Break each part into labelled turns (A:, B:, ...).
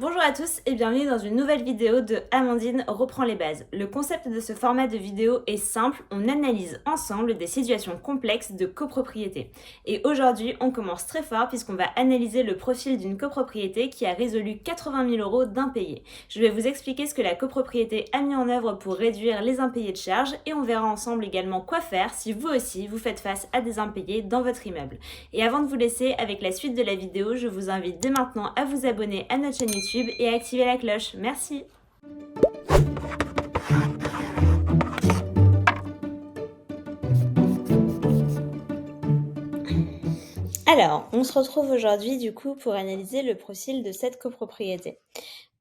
A: Bonjour à tous et bienvenue dans une nouvelle vidéo de Amandine reprend les bases. Le concept de ce format de vidéo est simple, on analyse ensemble des situations complexes de copropriété. Et aujourd'hui, on commence très fort puisqu'on va analyser le profil d'une copropriété qui a résolu 80 000 euros d'impayés. Je vais vous expliquer ce que la copropriété a mis en œuvre pour réduire les impayés de charges et on verra ensemble également quoi faire si vous aussi vous faites face à des impayés dans votre immeuble. Et avant de vous laisser avec la suite de la vidéo, je vous invite dès maintenant à vous abonner à notre chaîne YouTube et activer la cloche. Merci. Alors, on se retrouve aujourd'hui du coup pour analyser le profil de cette copropriété.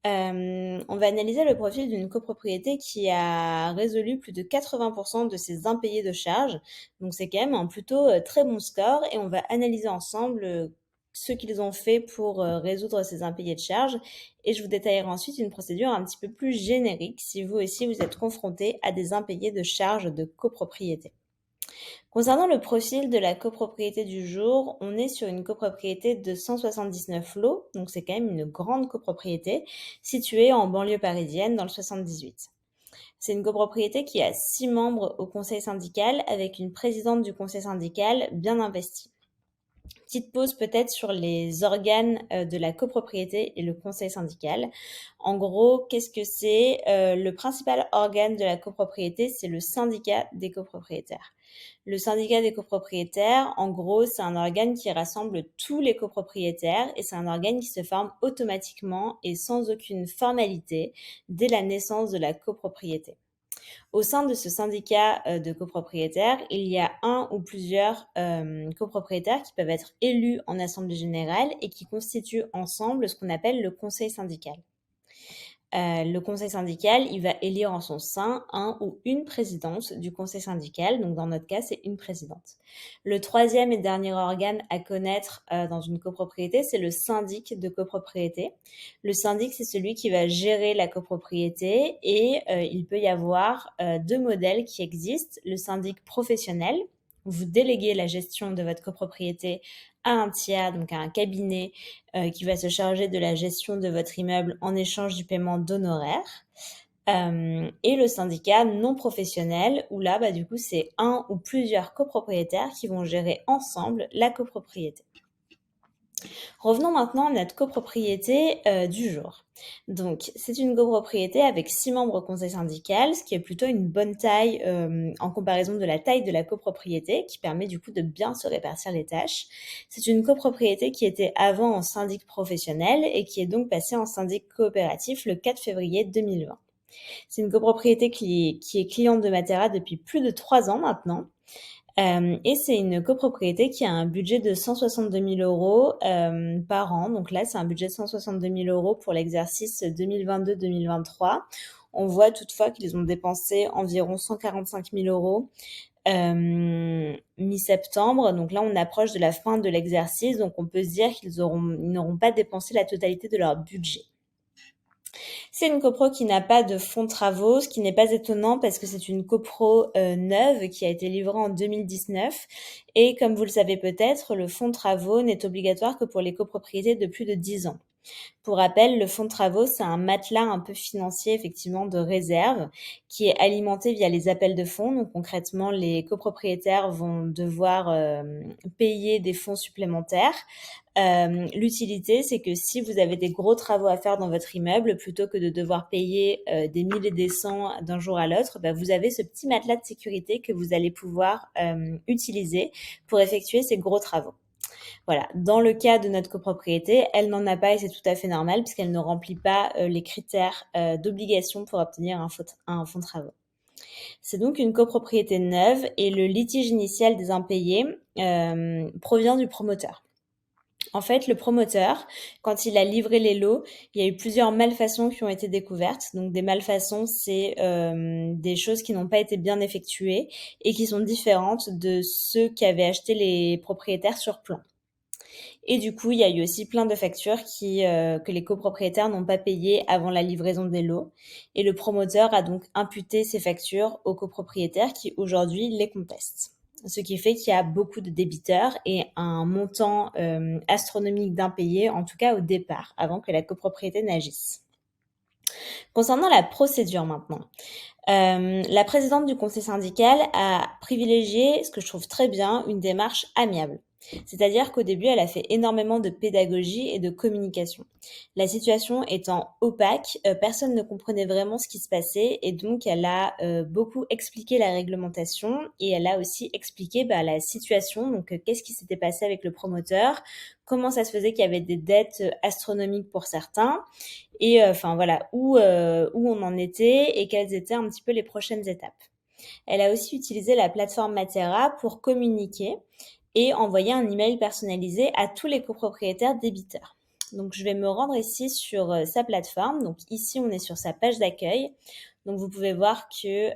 A: On va analyser le profil d'une copropriété qui a résolu plus de 80% de ses impayés de charges. Donc c'est quand même un plutôt très bon score et on va analyser ensemble ce qu'ils ont fait pour résoudre ces impayés de charges. Et je vous détaillerai ensuite une procédure un petit peu plus générique si vous aussi vous êtes confronté à des impayés de charges de copropriété. Concernant le profil de la copropriété du jour, on est sur une copropriété de 179 lots, donc c'est quand même une grande copropriété, située en banlieue parisienne dans le 78. C'est une copropriété qui a 6 membres au conseil syndical avec une présidente du conseil syndical bien investie. Petite pause peut-être sur les organes de la copropriété et le conseil syndical. En gros, qu'est-ce que c'est? Le principal organe de la copropriété, c'est le syndicat des copropriétaires. Le syndicat des copropriétaires, en gros, c'est un organe qui rassemble tous les copropriétaires et c'est un organe qui se forme automatiquement et sans aucune formalité dès la naissance de la copropriété. Au sein de ce syndicat de copropriétaires, il y a un ou plusieurs copropriétaires qui peuvent être élus en assemblée générale et qui constituent ensemble ce qu'on appelle le conseil syndical. Le conseil syndical, il va élire en son sein un ou une présidente du conseil syndical. Donc, dans notre cas, c'est une présidente. Le troisième et dernier organe à connaître dans une copropriété, c'est le syndic de copropriété. Le syndic, c'est celui qui va gérer la copropriété et il peut y avoir deux modèles qui existent. Le syndic professionnel, vous déléguez la gestion de votre copropriété à un tiers, donc à un cabinet qui va se charger de la gestion de votre immeuble en échange du paiement d'honoraires. Et le syndicat non professionnel, où là, du coup, c'est un ou plusieurs copropriétaires qui vont gérer ensemble la copropriété. Revenons maintenant à notre copropriété du jour. Donc, c'est une copropriété avec 6 membres au conseil syndical, ce qui est plutôt une bonne taille en comparaison de la taille de la copropriété, qui permet du coup de bien se répartir les tâches. C'est une copropriété qui était avant en syndic professionnel et qui est donc passée en syndic coopératif le 4 février 2020. C'est une copropriété qui est cliente de Matera depuis plus de 3 ans maintenant. Et c'est une copropriété qui a un budget de 162 000 euros par an. Donc là, c'est un budget de 162 000 euros pour l'exercice 2022-2023. On voit toutefois qu'ils ont dépensé environ 145 000 euros mi-septembre. Donc là, on approche de la fin de l'exercice. Donc on peut se dire qu'ils n'auront pas dépensé la totalité de leur budget. C'est une copro qui n'a pas de fonds de travaux, ce qui n'est pas étonnant parce que c'est une copro neuve qui a été livrée en 2019. Et comme vous le savez peut-être, le fonds de travaux n'est obligatoire que pour les copropriétés de plus de 10 ans. Pour rappel, le fonds de travaux, c'est un matelas un peu financier, effectivement, de réserve qui est alimenté via les appels de fonds. Donc, concrètement, les copropriétaires vont devoir payer des fonds supplémentaires. L'utilité, c'est que si vous avez des gros travaux à faire dans votre immeuble, plutôt que de devoir payer des 1000 et des cents d'un jour à l'autre, vous avez ce petit matelas de sécurité que vous allez pouvoir utiliser pour effectuer ces gros travaux. Voilà. Dans le cas de notre copropriété, elle n'en a pas et c'est tout à fait normal puisqu'elle ne remplit pas les critères d'obligation pour obtenir un fonds de travaux. C'est donc une copropriété neuve et le litige initial des impayés provient du promoteur. En fait, le promoteur, quand il a livré les lots, il y a eu plusieurs malfaçons qui ont été découvertes. Donc, des malfaçons, c'est des choses qui n'ont pas été bien effectuées et qui sont différentes de ceux qu'avaient acheté les propriétaires sur plan. Et du coup, il y a eu aussi plein de factures que les copropriétaires n'ont pas payées avant la livraison des lots. Et le promoteur a donc imputé ces factures aux copropriétaires qui aujourd'hui les contestent. ce qui fait qu'il y a beaucoup de débiteurs et un montant astronomique d'impayés, en tout cas au départ, avant que la copropriété n'agisse. Concernant la procédure maintenant, la présidente du conseil syndical a privilégié, ce que je trouve très bien, une démarche amiable. C'est-à-dire qu'au début, elle a fait énormément de pédagogie et de communication. La situation étant opaque, personne ne comprenait vraiment ce qui se passait et donc elle a beaucoup expliqué la réglementation et elle a aussi expliqué la situation, donc qu'est-ce qui s'était passé avec le promoteur, comment ça se faisait qu'il y avait des dettes astronomiques pour certains et voilà où on en était et quelles étaient un petit peu les prochaines étapes. Elle a aussi utilisé la plateforme Matera pour communiquer et envoyer un email personnalisé à tous les copropriétaires débiteurs. Donc, je vais me rendre ici sur sa plateforme. Donc, ici, on est sur sa page d'accueil. Donc, vous pouvez voir que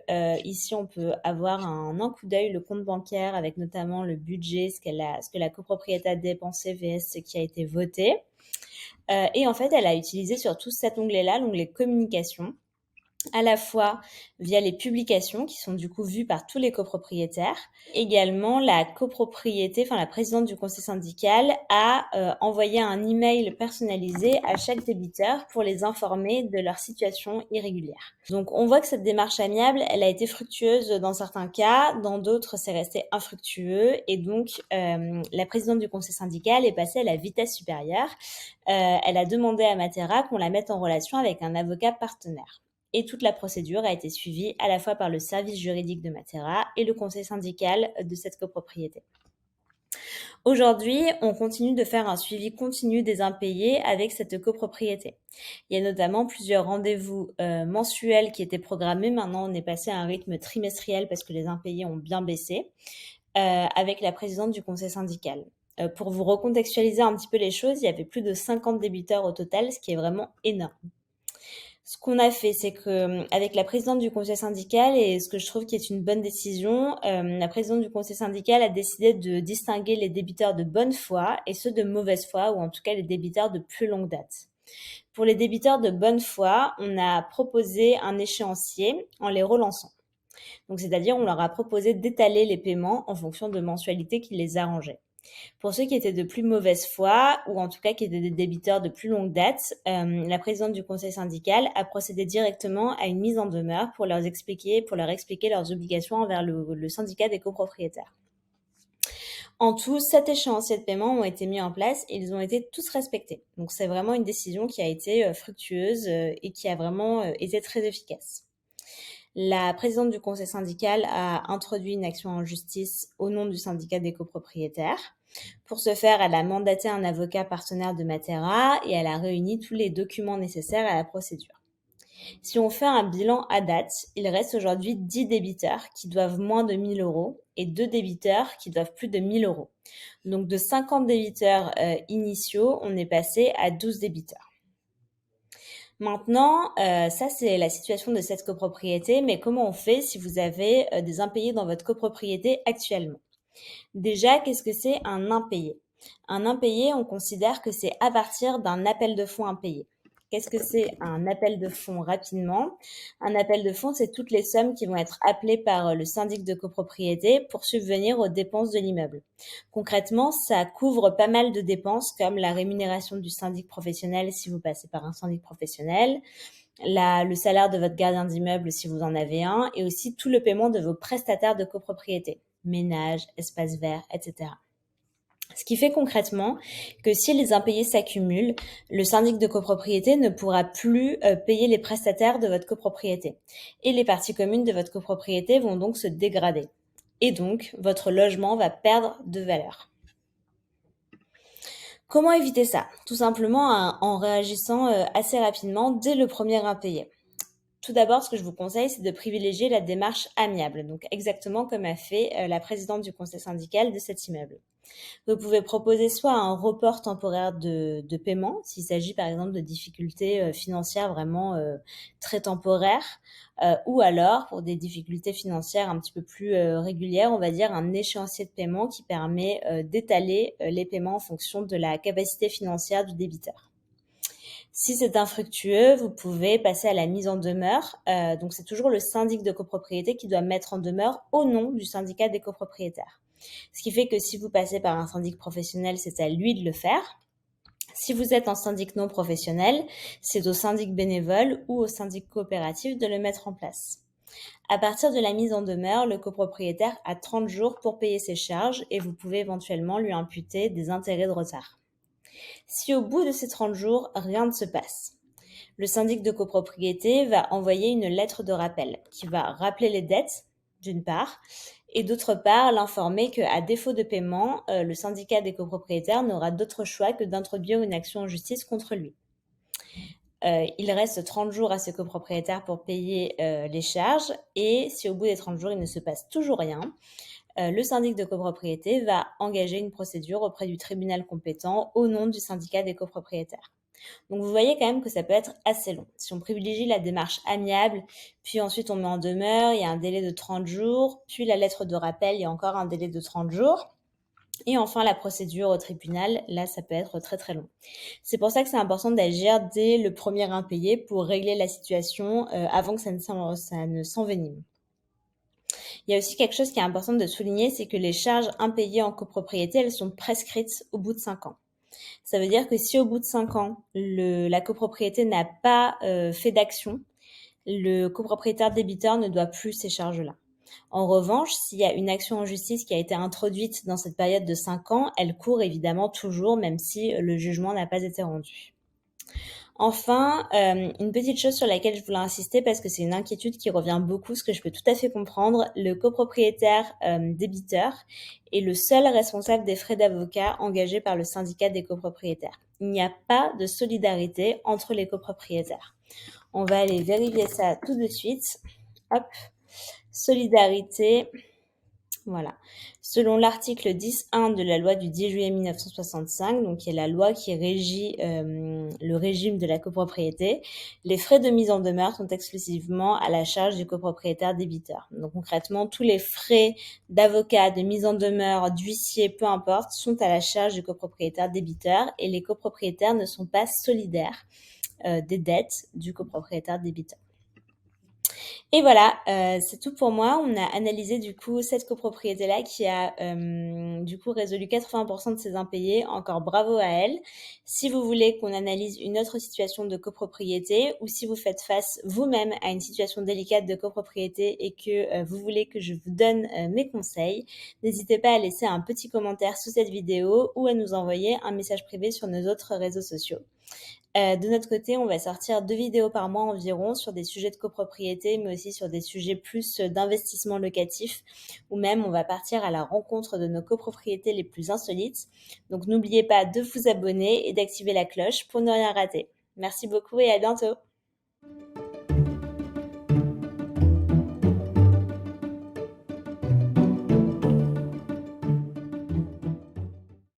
A: ici, on peut avoir un coup d'œil le compte bancaire avec notamment le budget, ce que la copropriété a dépensé vs ce qui a été voté. Et en fait, elle a utilisé surtout cet onglet-là, l'onglet communication, à la fois via les publications qui sont du coup vues par tous les copropriétaires. Également, la copropriété, enfin la présidente du conseil syndical a envoyé un email personnalisé à chaque débiteur pour les informer de leur situation irrégulière. Donc on voit que cette démarche amiable, elle a été fructueuse dans certains cas, dans d'autres c'est resté infructueux et donc la présidente du conseil syndical est passée à la vitesse supérieure. Elle a demandé à Matera qu'on la mette en relation avec un avocat partenaire. Et toute la procédure a été suivie à la fois par le service juridique de Matera et le conseil syndical de cette copropriété. Aujourd'hui, on continue de faire un suivi continu des impayés avec cette copropriété. Il y a notamment plusieurs rendez-vous mensuels qui étaient programmés. Maintenant, on est passé à un rythme trimestriel parce que les impayés ont bien baissé avec la présidente du conseil syndical. Pour vous recontextualiser un petit peu les choses, il y avait plus de 50 débiteurs au total, ce qui est vraiment énorme. Ce qu'on a fait, c'est que avec la présidente du conseil syndical, et ce que je trouve qui est une bonne décision, la présidente du conseil syndical a décidé de distinguer les débiteurs de bonne foi et ceux de mauvaise foi, ou en tout cas les débiteurs de plus longue date. Pour les débiteurs de bonne foi, on a proposé un échéancier en les relançant. Donc, c'est-à-dire, on leur a proposé d'étaler les paiements en fonction de mensualités qui les arrangeaient. Pour ceux qui étaient de plus mauvaise foi, ou en tout cas qui étaient des débiteurs de plus longue date, la présidente du conseil syndical a procédé directement à une mise en demeure pour leur expliquer leurs obligations envers le syndicat des copropriétaires. En tout, 7 échéanciers de paiement ont été mis en place et ils ont été tous respectés. Donc c'est vraiment une décision qui a été fructueuse et qui a vraiment été très efficace. La présidente du conseil syndical a introduit une action en justice au nom du syndicat des copropriétaires. Pour ce faire, elle a mandaté un avocat partenaire de Matera et elle a réuni tous les documents nécessaires à la procédure. Si on fait un bilan à date, il reste aujourd'hui 10 débiteurs qui doivent moins de 1 000 € et 2 débiteurs qui doivent plus de 1 000 €. Donc de 50 débiteurs initiaux, on est passé à 12 débiteurs. Maintenant, ça c'est la situation de cette copropriété, mais comment on fait si vous avez des impayés dans votre copropriété actuellement? Déjà, qu'est-ce que c'est un impayé? Un impayé, on considère que c'est à partir d'un appel de fonds impayé. Qu'est-ce que c'est un appel de fonds rapidement? Un appel de fonds, c'est toutes les sommes qui vont être appelées par le syndic de copropriété pour subvenir aux dépenses de l'immeuble. Concrètement, ça couvre pas mal de dépenses comme la rémunération du syndic professionnel si vous passez par un syndic professionnel, le salaire de votre gardien d'immeuble si vous en avez un, et aussi tout le paiement de vos prestataires de copropriété, ménage, espace vert, etc. Ce qui fait concrètement que si les impayés s'accumulent, le syndic de copropriété ne pourra plus payer les prestataires de votre copropriété. Et les parties communes de votre copropriété vont donc se dégrader. Et donc, votre logement va perdre de valeur. Comment éviter ça? Tout simplement en réagissant assez rapidement dès le premier impayé. Tout d'abord, ce que je vous conseille, c'est de privilégier la démarche amiable, donc exactement comme a fait la présidente du conseil syndical de cet immeuble. Vous pouvez proposer soit un report temporaire de paiement, s'il s'agit par exemple de difficultés financières vraiment très temporaires, ou alors pour des difficultés financières un petit peu plus régulières, on va dire un échéancier de paiement qui permet d'étaler les paiements en fonction de la capacité financière du débiteur. Si c'est infructueux, vous pouvez passer à la mise en demeure. Donc, c'est toujours le syndic de copropriété qui doit mettre en demeure au nom du syndicat des copropriétaires. Ce qui fait que si vous passez par un syndic professionnel, c'est à lui de le faire. Si vous êtes en syndic non professionnel, c'est au syndic bénévole ou au syndic coopératif de le mettre en place. À partir de la mise en demeure, le copropriétaire a 30 jours pour payer ses charges et vous pouvez éventuellement lui imputer des intérêts de retard. Si au bout de ces 30 jours, rien ne se passe, le syndic de copropriété va envoyer une lettre de rappel qui va rappeler les dettes, d'une part, et d'autre part, l'informer qu'à défaut de paiement, le syndicat des copropriétaires n'aura d'autre choix que d'introduire une action en justice contre lui. Il reste 30 jours à ce copropriétaire pour payer les charges, et si au bout des 30 jours, il ne se passe toujours rien, le syndic de copropriété va engager une procédure auprès du tribunal compétent au nom du syndicat des copropriétaires. Donc vous voyez quand même que ça peut être assez long. Si on privilégie la démarche amiable, puis ensuite on met en demeure, il y a un délai de 30 jours, puis la lettre de rappel, il y a encore un délai de 30 jours. Et enfin, la procédure au tribunal, là, ça peut être très très long. C'est pour ça que c'est important d'agir dès le premier impayé pour régler la situation avant que ça ne s'envenime. Il y a aussi quelque chose qui est important de souligner, c'est que les charges impayées en copropriété, elles sont prescrites au bout de 5 ans. Ça veut dire que si au bout de 5 ans, la copropriété n'a pas fait d'action, le copropriétaire débiteur ne doit plus ces charges-là. En revanche, s'il y a une action en justice qui a été introduite dans cette période de 5 ans, elle court évidemment toujours, même si le jugement n'a pas été rendu. Enfin, une petite chose sur laquelle je voulais insister parce que c'est une inquiétude qui revient beaucoup, ce que je peux tout à fait comprendre, le copropriétaire débiteur est le seul responsable des frais d'avocat engagés par le syndicat des copropriétaires. Il n'y a pas de solidarité entre les copropriétaires. On va aller vérifier ça tout de suite. Hop, solidarité. Voilà. Selon l'article 10.1 de la loi du 10 juillet 1965, donc qui est la loi qui régit le régime de la copropriété, les frais de mise en demeure sont exclusivement à la charge du copropriétaire débiteur. Donc concrètement, tous les frais d'avocat, de mise en demeure, d'huissier, peu importe, sont à la charge du copropriétaire débiteur et les copropriétaires ne sont pas solidaires des dettes du copropriétaire débiteur. Et voilà, c'est tout pour moi. On a analysé du coup cette copropriété-là qui a du coup résolu 80% de ses impayés. Encore bravo à elle. Si vous voulez qu'on analyse une autre situation de copropriété ou si vous faites face vous-même à une situation délicate de copropriété et que vous voulez que je vous donne mes conseils, n'hésitez pas à laisser un petit commentaire sous cette vidéo ou à nous envoyer un message privé sur nos autres réseaux sociaux. De notre côté, on va sortir 2 vidéos par mois environ sur des sujets de copropriété, mais aussi sur des sujets plus d'investissement locatif, ou même on va partir à la rencontre de nos copropriétés les plus insolites. Donc n'oubliez pas de vous abonner et d'activer la cloche pour ne rien rater. Merci beaucoup et à bientôt.